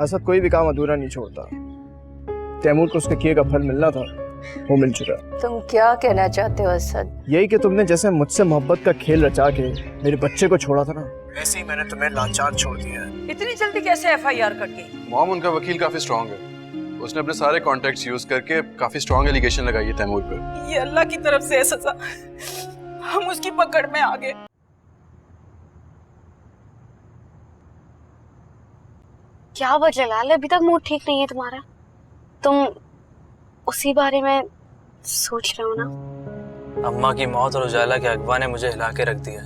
असद कोई भी काम अधूरा नहीं छोड़ता। तैमूर को उसके किए का फल मिलना था, वो मिल चुका। तुम क्या कहना चाहते हो असद? यही कि तुमने जैसे मुझसे मोहब्बत का खेल रचा के मेरे बच्चे को छोड़ा था ना, वैसे ही मैंने तुम्हें लाचार छोड़ दिया है। इतनी जल्दी कैसे एफआईआर कर गई? मॉम, उनका वकील काफी स्ट्रांग है। उसने अपने सारे कॉन्टैक्ट्स यूज करके काफी स्ट्रांग एलिगेशन लगाई है तैमूर पर। ये अल्लाह की तरफ से है सजा, हम उसकी पकड़ में आ गए। क्या वो जलाल, अभी तक मूड ठीक नहीं है तुम्हारा? तुम उसी बारे में सोच रहे हो ना? अम्मा की मौत और उजाला के अगवा ने मुझे हिला के रख दिया।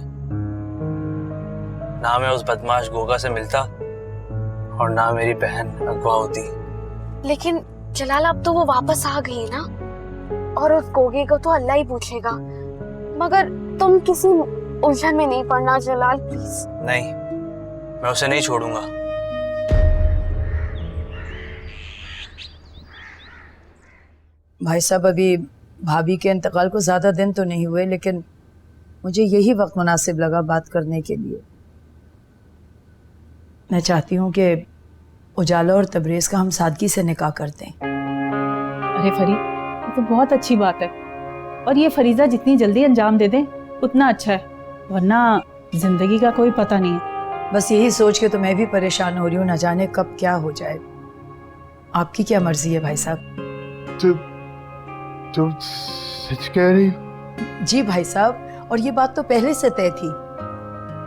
ना मैं उस बदमाश गोगा से मिलता और ना मेरी बहन अगवा होती। लेकिन जलाल, अब तो वो वापस आ गई ना, और उस गोगे को तो अल्लाह ही पूछेगा। मगर तुम किसी उलझन में नहीं पड़ना जलाल, प्लीज। नहीं, मैं उसे नहीं छोड़ूंगा। भाई साहब, अभी भाभी के इंतकाल को ज़्यादा दिन तो नहीं हुए, लेकिन मुझे यही वक्त मुनासिब लगा बात करने के लिए। मैं चाहती हूँ कि उजाला और तबरेज़ का हम सादगी से निकाह कर दें। अरे फरी, ये तो बहुत अच्छी बात है, और ये फरीज़ा जितनी जल्दी अंजाम दे दें उतना अच्छा है, वरना जिंदगी का कोई पता नहीं है। बस यही सोच के तो मैं भी परेशान हो रही हूँ, न जाने कब क्या हो जाए। आपकी क्या मर्जी है भाई साहब? तुम सच कह रही? जी भाई साहब, और ये बात तो पहले से तय थी।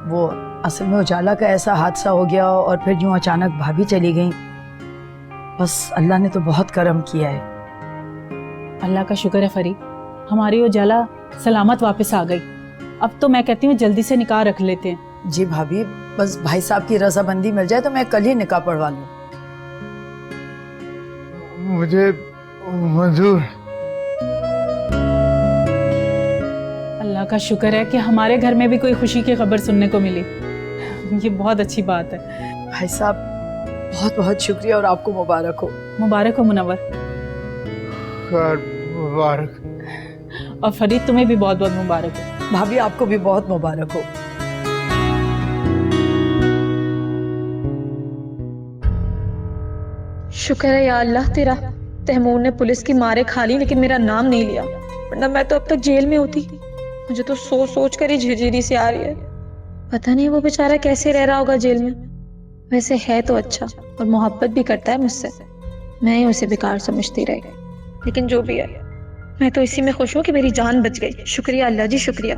वो असल में उजाला का ऐसा हादसा हो गया और फिर यूं अचानक भाभी चली गई। बस अल्लाह ने तो बहुत करम किया है। अल्लाह का शुक्र है फरी, हमारी उजाला सलामत वापस आ गई। अब तो मैं कहती हूँ जल्दी से निकाह रख लेते हैं। जी भाभी, बस भाई साहब की रजामंदी मिल जाए तो मैं कल ही निकाह पढ़वा लूँ। मुझे मंजूर। अल्लाह का शुक्र है कि हमारे घर में भी कोई खुशी की खबर सुनने को मिली। ये बहुत अच्छी बात है। भाई साहब, बहुत बहुत शुक्रिया, और आपको मुबारक हो। मुबारक हो मुनव्वर। मुबारक। और फरीद, तुम्हें भी बहुत बहुत मुबारक हो। भाभी, आपको भी बहुत मुबारक हो। शुक्र है या अल्लाह तेरा, तैमूर ने पुलिस की मारे खा ली लेकिन मेरा नाम नहीं लिया, वरना मैं तो अब तक जेल में होती। मुझे तो सोच सोच कर ही झिरझिरी सी आ रही है। पता नहीं वो बेचारा कैसे रह रहा होगा जेल में। वैसे है तो अच्छा और मोहब्बत भी करता है मुझसे। मैं ही उसे बेकार समझती रही, लेकिन जो भी है, मैं तो इसी में खुश हूँ कि मेरी जान बच गई। शुक्रिया अल्लाह जी, शुक्रिया।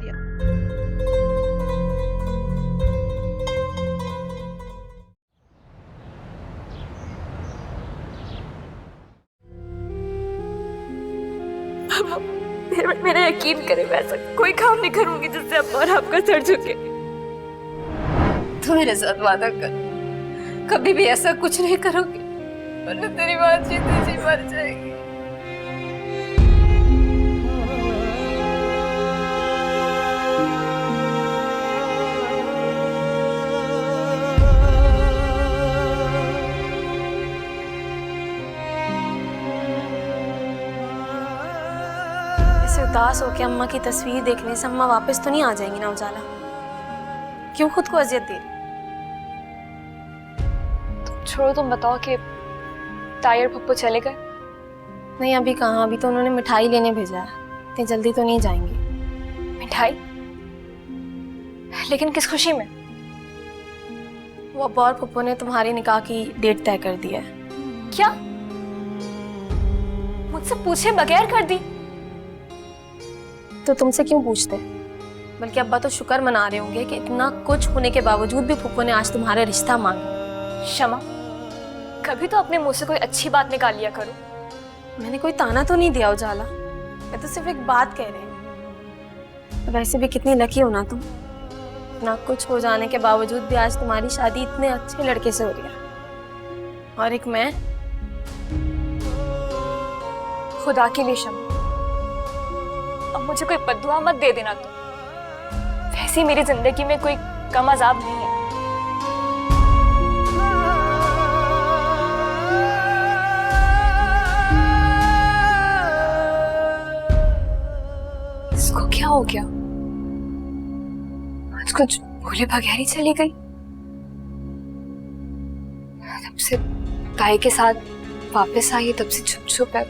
मेरा यकीन करे, मैं ऐसा कोई काम नहीं करूंगी जिससे अम्मा और आपका सर झुके। तो मेरे साथ वादा कर, कभी भी ऐसा कुछ नहीं करोगे, वरना तेरी माँ जीती जी मर जाएगी। उदास होके अम्मा की तस्वीर देखने से अम्मा वापस तो नहीं आ जाएंगी ना उजाला? क्यों खुद को अजियत दे रही? तुम छोड़ो, तुम बताओ कि तायर पप्पू चले गए? नहीं, अभी कहाँ, अभी तो उन्होंने मिठाई लेने भेजा है, इतनी जल्दी तो नहीं जाएंगी। मिठाई? लेकिन किस खुशी में? वो अब्बा और पप्पू ने तुम्हारी निकाह की डेट तय कर दी है। क्या? मुझसे पूछे बगैर कर दी? तो तुमसे क्यों पूछते? बल्कि अब्बा तो शुक्र मना रहे होंगे कि इतना कुछ होने के बावजूद भी फुप्पो ने आज तुम्हारा रिश्ता मांगा। शमा, कभी तो अपने मुंह से कोई अच्छी बात निकाल लिया करो। मैंने कोई ताना तो नहीं दिया उजाला, मैं तो सिर्फ एक बात कह रही हूँ। वैसे भी कितनी लकी हो ना तुम, इतना कुछ हो जाने के बावजूद भी आज तुम्हारी शादी इतने अच्छे लड़के से हो रही है। और एक मैं। खुदा के लिए शमा, अब मुझे कोई बद्दुआ मत दे देना तुम। वैसे मेरी जिंदगी में कोई कम अजाब नहीं है। इसको क्या हो गया? आज कुछ भूले बगैर ही चली गई। तब से गाय के साथ वापस आई तब से चुप चुप है।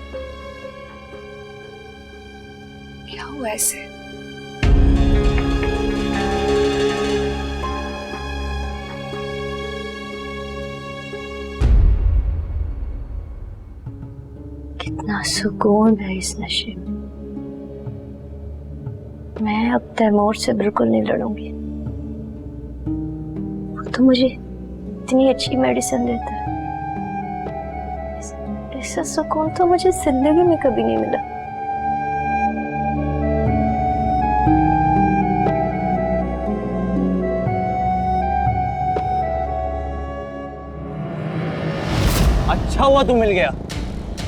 क्या हुआ ऐसे? कितना सुकून है इस नशे में। मैं अब तैमूर से बिल्कुल नहीं लड़ूंगी। वो तो मुझे इतनी अच्छी मेडिसिन देता है। ऐसा सुकून तो मुझे जिंदगी में कभी नहीं मिला। अच्छा हुआ तू मिल गया।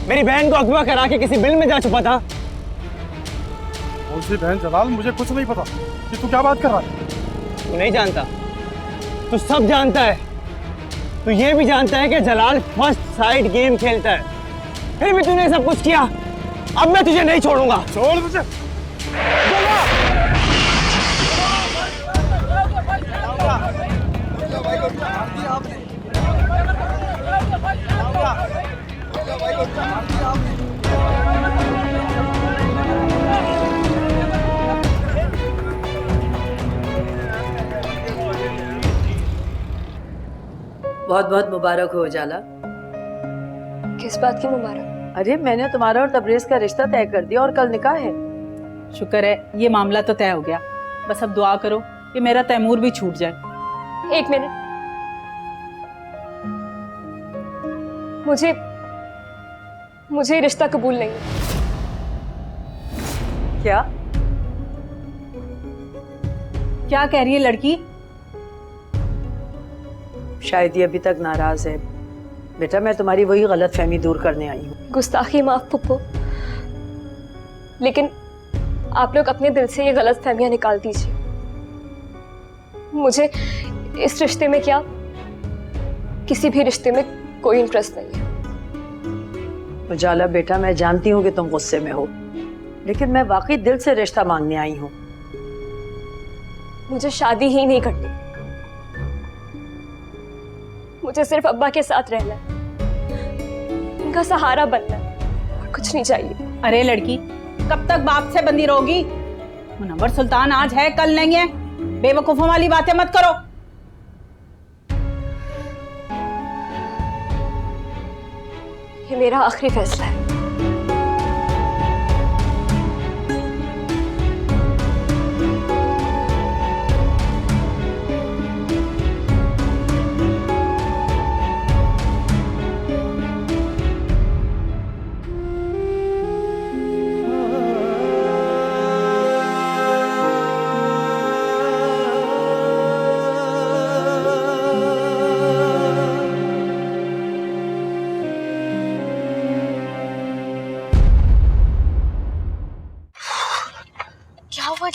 मेरी बहन को अगवा करा के किसी बिल में जा छुपा था। उसकी बहन जलाल, मुझे कुछ नहीं पता कि तू क्या बात कर रहा है। तू नहीं जानता, तू सब जानता है। तू ये भी जानता है कि जलाल फर्स्ट साइड गेम खेलता है, फिर भी तूने सब कुछ किया। अब मैं तुझे नहीं छोड़ूंगा। छोड़ मुझे। बहुत बहुत मुबारक हो उजाला। किस बात की मुबारक? अरे मैंने तुम्हारा और तबरेज का रिश्ता तय कर दिया और कल निकाह है। शुक्र है ये मामला तो तय हो गया। बस अब दुआ करो कि मेरा तैमूर भी छूट जाए। एक मिनट, मुझे रिश्ता कबूल नहीं है। क्या क्या कह रही है लड़की? शायद ये अभी तक नाराज है। बेटा मैं तुम्हारी वही गलत फहमी दूर करने आई हूँ। गुस्ताखी माफ पुप्पो, लेकिन आप लोग अपने दिल से ये गलत फहमियां निकाल दीजिए। मुझे इस रिश्ते में क्या, किसी भी रिश्ते में कोई इंटरेस्ट नहीं है। उजाला बेटा मैं जानती हूँ कि तुम गुस्से में हो, लेकिन मैं वाकई दिल से रिश्ता मांगने आई हूँ। मुझे शादी ही नहीं करनी। मुझे सिर्फ अब्बा के साथ रहना है, उनका सहारा बनना है, और कुछ नहीं चाहिए। अरे लड़की, कब तक बाप से बंदी रहोगी? मुनव्वर सुल्तान आज है कल नहीं है। बेवकूफों वाली बातें मत करो। ये मेरा आखिरी फैसला है।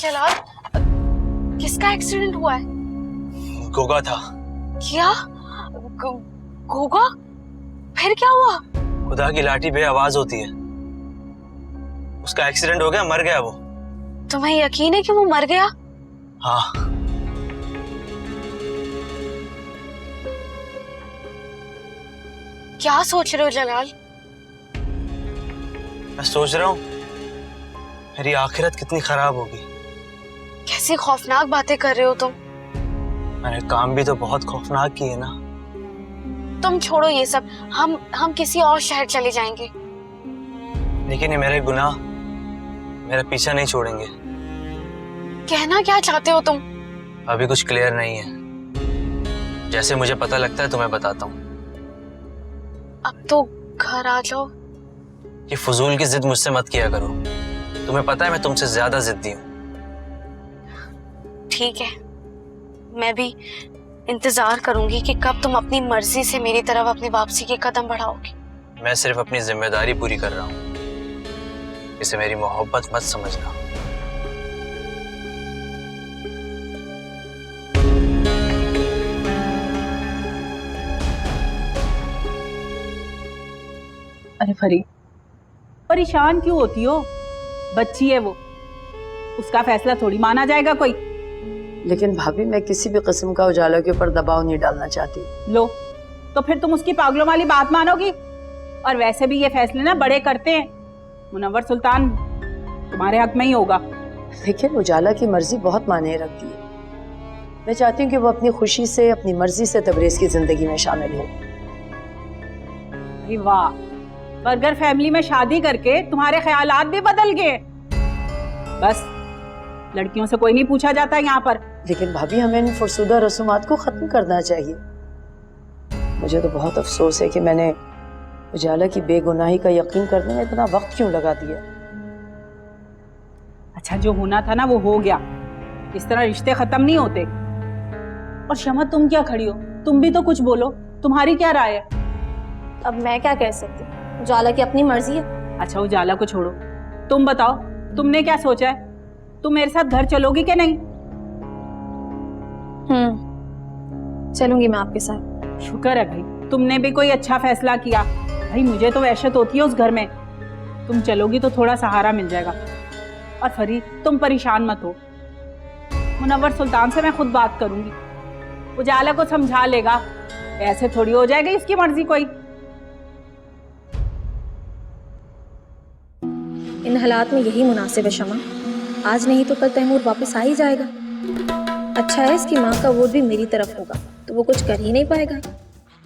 जलाल, किसका एक्सीडेंट हुआ है? गोगा था। क्या? गोगा? फिर क्या हुआ? खुदा की लाठी बेआवाज होती है। उसका एक्सीडेंट हो गया, मर गया वो। तुम्हें यकीन है कि वो मर गया? हाँ। क्या सोच रहे हो जलाल? मैं सोच रहा हूँ मेरी आखिरत कितनी खराब होगी। कैसी खौफनाक बातें कर रहे हो तुम? मैंने काम भी तो बहुत खौफनाक किए ना। तुम छोड़ो ये सब, हम किसी और शहर चले जाएंगे। लेकिन ये मेरे गुनाह मेरा पीछा नहीं छोड़ेंगे। कहना क्या चाहते हो तुम? अभी कुछ क्लियर नहीं है। जैसे मुझे पता लगता है तुम्हें बताता हूँ। अब तो घर आ जाओ। ये फजूल की जिद मुझसे मत किया करो। तुम्हें पता है मैं तुमसे ज्यादा जिद्दी हूँ। ठीक है, मैं भी इंतजार करूंगी कि कब तुम अपनी मर्जी से मेरी तरफ अपनी वापसी के कदम बढ़ाओगे। मैं सिर्फ अपनी जिम्मेदारी पूरी कर रहा हूँ, इसे मेरी मोहब्बत मत समझना। अरे फरीद, परेशान क्यों होती हो? बच्ची है वो, उसका फैसला थोड़ी माना जाएगा कोई। लेकिन भाभी मैं किसी भी किस्म का उजाला के ऊपर दबाव नहीं डालना चाहती। लो, तो फिर तुम उसकी पागलों वाली बात मानोगी? और वैसे भी ये फैसले ना बड़े करते हैं। मुनव्वर सुल्तान तुम्हारे हक में ही होगा। लेकिन उजाला की मर्जी बहुत मायने रखती है। मैं चाहती हूँ कि वो अपनी खुशी से, अपनी मर्जी से तबरेज की जिंदगी में शामिल हो। अरे वाह, बर्गर फैमिली में शादी करके तुम्हारे ख्यालात भी बदल गए। बस लड़कियों से कोई नहीं पूछा जाता यहाँ पर। लेकिन भाभी, हमें इन फरसुदा रसूमात को खत्म करना चाहिए। मुझे तो बहुत अफसोस है कि मैंने उजाला की बेगुनाही का यकीन करने में इतना वक्त क्यों लगा दिया। अच्छा, जो होना था ना वो हो गया। इस तरह रिश्ते खत्म नहीं होते। और शमा, तुम क्या खड़ी हो? तुम भी तो कुछ बोलो, तुम्हारी क्या राय है? अब मैं क्या कह सकती हूँ, उजाला की अपनी मर्जी है। अच्छा, उजाला को छोड़ो, तुम बताओ, तुमने क्या सोचा है? तुम मेरे साथ घर चलोगी कि नहीं? चलूंगी मैं आपके साथ। शुक्र है भाई, तुमने भी कोई अच्छा फैसला किया। भाई मुझे तो वहशत होती है उस घर में। तुम चलोगी तो थोड़ा सहारा मिल जाएगा। और फरीद, तुम परेशान मत हो, मुनव्वर सुल्तान से मैं खुद बात करूंगी। उजाला को समझा लेगा। ऐसे थोड़ी हो जाएगी इसकी मर्जी कोई। इन हालात में यही मुनासिब है शमा। आज नहीं तो कल तैमूर वापस आ ही जाएगा। अच्छा है इसकी माँ का वोट भी मेरी तरफ होगा, तो वो कुछ कर ही नहीं पाएगा।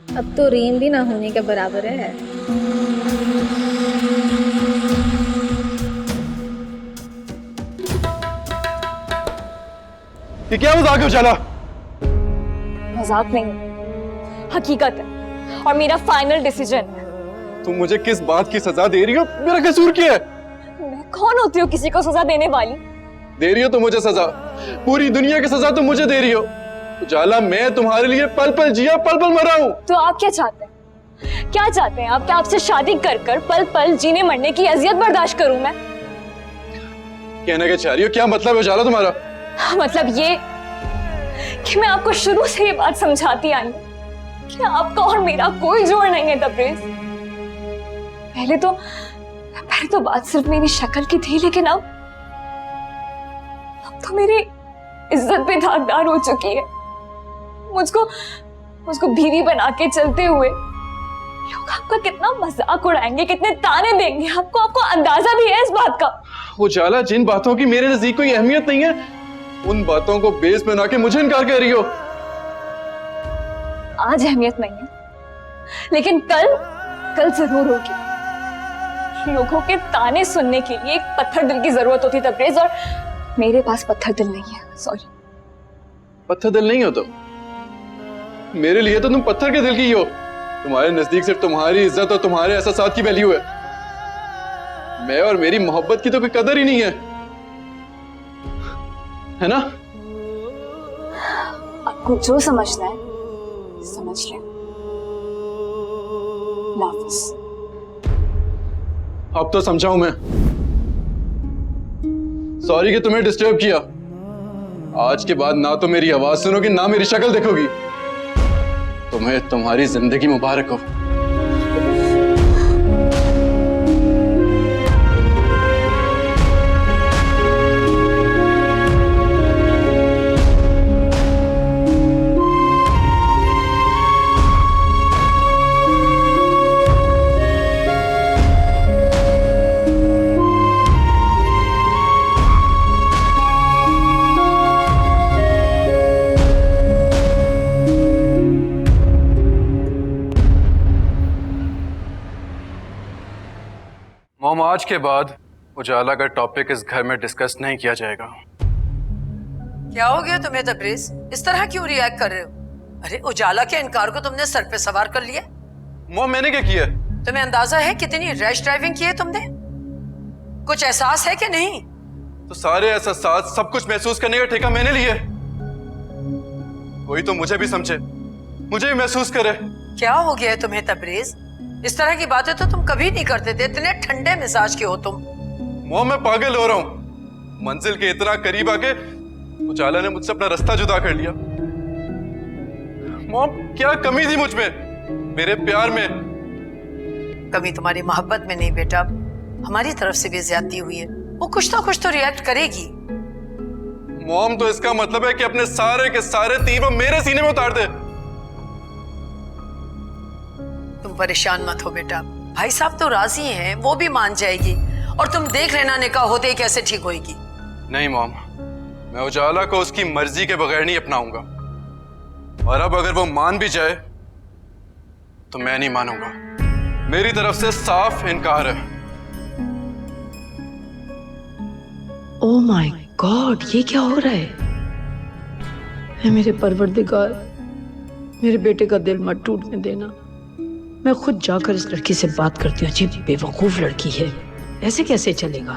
अब तो रीम भी ना होने के बराबर है। ये क्या मजाक है उजाला? मजाक नहीं, हकीकत है और मेरा फाइनल डिसीजन है। तुम मुझे किस बात की सजा दे रही हो? मेरा कसूर क्या है? मैं कौन होती हूँ किसी को सजा देने वाली? दे रही हो तो मुझे सजा, पूरी दुनिया की सजा तुम मुझे दे रही हो। उजाला, मैं तुम्हारे लिए पल पल जिया, पल पल मरा हूँ। तो आप क्या चाहते हैं? क्या चाहते हैं आप? क्या आपसे शादी कर कर पल पल जीने मरने की अजियत बर्दाश्त करूं मैं? कहना क्या चाह रही हो? क्या मतलब है उजाला तुम्हारा? मतलब ये कि मैं आपको शुरू से ये बात समझाती आई हूं कि आपका और मेरा कोई जोड़ नहीं है तबरेज। पहले तो बात सिर्फ मेरी शक्ल की थी, लेकिन अब तो मेरी इज्जत भी दागदार हो चुकी है। मुझको बीवी बना के चलते हुए लोग आपका कितना मजाक उड़ाएंगे, कितने ताने देंगे आपको अंदाजा भी है इस बात का? उजाला, जिन बातों की मेरे नजदीक कोई अहमियत नहीं है, उन बातों को बेस बना के मुझे इनकार कर रही हो। आज अहमियत नहीं है, लेकिन कल जरूर होगी। लोगों के ताने सुनने के लिए एक पत्थर दिल की जरूरत होती तबरेज, और मेरे पास पत्थर दिल नहीं है। सॉरी। पत्थर दिल नहीं हो तुम? मेरे लिए तो तुम पत्थर के दिल की हो। तुम्हारे नजदीक सिर्फ तुम्हारी इज्जत और तुम्हारे एहसासात की वैल्यू है। मैं और मेरी मोहब्बत की तो कोई कदर ही नहीं है ना? आपको जो समझना है समझ लें। लाफिज। अब तो समझाऊं मैं। सॉरी कि तुम्हें डिस्टर्ब किया। आज के बाद ना तो मेरी आवाज सुनोगी, ना मेरी शक्ल देखोगी। तुम्हें तुम्हारी जिंदगी मुबारक हो। मॉम, आज के बाद उजाला का टॉपिक इस घर में डिस्कस नहीं किया जाएगा। क्या हो गया तुम्हें तबरेज? इस तरह क्यों रिएक्ट कर रहे हो? अरे, उजाला के इनकार को तुमने सर पे सवार कर लिया। मॉम, मैंने क्या किया? तुम्हें अंदाजा है कितनी रैश ड्राइविंग की है तुमने? कुछ एहसास है कि नहीं? तो सारे एहसास, सब कुछ महसूस करने का ठेका मैंने लिया। कोई तो मुझे भी समझे, मुझे भी महसूस करे। क्या हो गया है तुम्हें तबरेज? इस तरह की बातें तो तुम कभी नहीं करते थे। इतने ठंडे मिजाज के हो तुम। मॉम, मैं पागल हो रहा हूँ। मंजिल के इतना करीब आके उजाला ने मुझसे अपना रास्ता जुदा कर लिया। मॉम, क्या कमी थी मुझ में, मेरे प्यार में? कमी तुम्हारी मोहब्बत में नहीं बेटा, हमारी तरफ से भी ज्यादती हुई है। वो कुछ तो रिएक्ट करेगी। मॉम, तो इसका मतलब है कि अपने सारे के सारे तीर वो मेरे सीने में उतार दे। तुम परेशान मत हो बेटा, भाई साहब तो राजी हैं, वो भी मान जाएगी। और तुम देख लेना निकाह होते ही कैसे ठीक होएगी। नहीं मॉम, मैं उजाला को उसकी मर्जी के बगैर नहीं अपनाऊंगा। और अब अगर वो मान भी जाए तो मैं नहीं मानूंगा। मेरी तरफ से साफ इनकार है। ओह माय गॉड, ये क्या हो रहा है? है मेरे परवरदिगार, मेरे बेटे का दिल मत टूटने देना। मैं खुद जाकर इस लड़की से बात करती हूँ। अजीब बेवकूफ लड़की है, ऐसे कैसे चलेगा?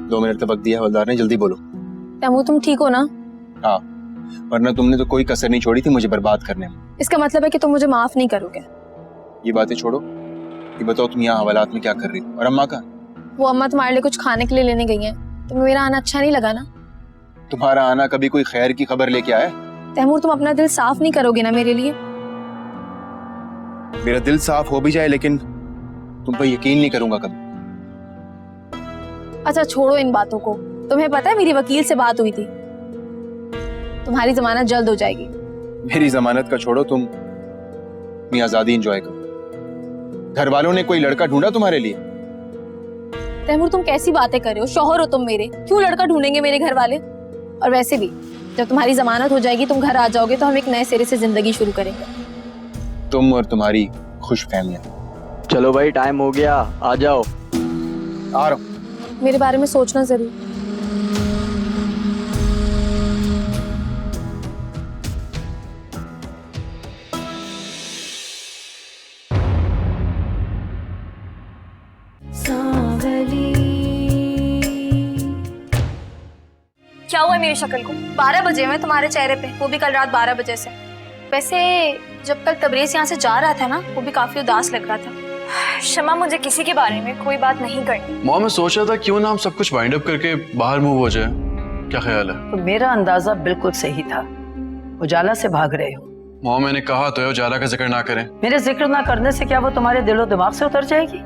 दो मिनट का वक्त दिया हवलदार ने, जल्दी बोलो। तैमूर तुम ठीक हो ना? हाँ, वरना तुमने तो कोई कसर नहीं छोड़ी थी मुझे बर्बाद करने में। इसका मतलब है कि तुम मुझे माफ नहीं करोगे? ये बातें छोड़ो, ये बताओ तुम यहाँ हवालात में क्या कर रही हो? और अम्मा का? वो अम्मा तुम्हारे लिए कुछ खाने के लिए लेने गई हैं। तुम्हें मेरा आना अच्छा नहीं लगा ना? तुम्हारा आना कभी कोई खैर की खबर लेके आया? तैमूर तुम अपना दिल साफ नहीं करोगे ना मेरे लिए? मेरा दिल साफ हो भी जाए लेकिन तुम पर यकीन नहीं करूंगा कभी। अच्छा छोड़ो इन बातों को। तुम्हें पता है मेरी वकील से बात हुई थी, तुम्हारी जमानत जल्द हो जाएगी। मेरी जमानत का छोड़ो, तुम अपनी आजादी एंजॉय करो। घर वालों ने कोई लड़का ढूंढा तुम्हारे लिए? तैमूर तुम कैसी बातें कर रहे हो? शौहर हो तुम मेरे, क्यों लड़का ढूंढेंगे मेरे घर वाले? और वैसे भी जब तुम्हारी जमानत हो जाएगी, तुम घर आ जाओगे तो हम एक नए सिरे से जिंदगी शुरू करेंगे। तुम और तुम्हारी खुश फहमियां। चलो भाई, टाइम हो गया, आ जाओ। आ रहा हूं। मेरे बारे में सोचना जरूर। क्या हुआ मेरी शक्ल को? 12 बजे मैं तुम्हारे चेहरे पे, वो भी कल रात 12 बजे से। वैसे जब कल तबरेज यहाँ से जा रहा था ना, वो भी काफी उदास लग रहा था। शमा, मुझे किसी के बारे में कोई बात नहीं करनी। मॉम, मैं सोच रहा था क्यों ना हम सब कुछ वाइंड अप करके बाहर मूव हो जाए। क्या ख्याल है? तो मेरा अंदाजा बिल्कुल सही था, उजाला से भाग रहे हो। मॉम, मैंने कहा तो है उजाला का जिक्र ना करें। मेरे जिक्र ना करने से क्या वो तुम्हारे दिलो दिमाग से उतर जाएगी?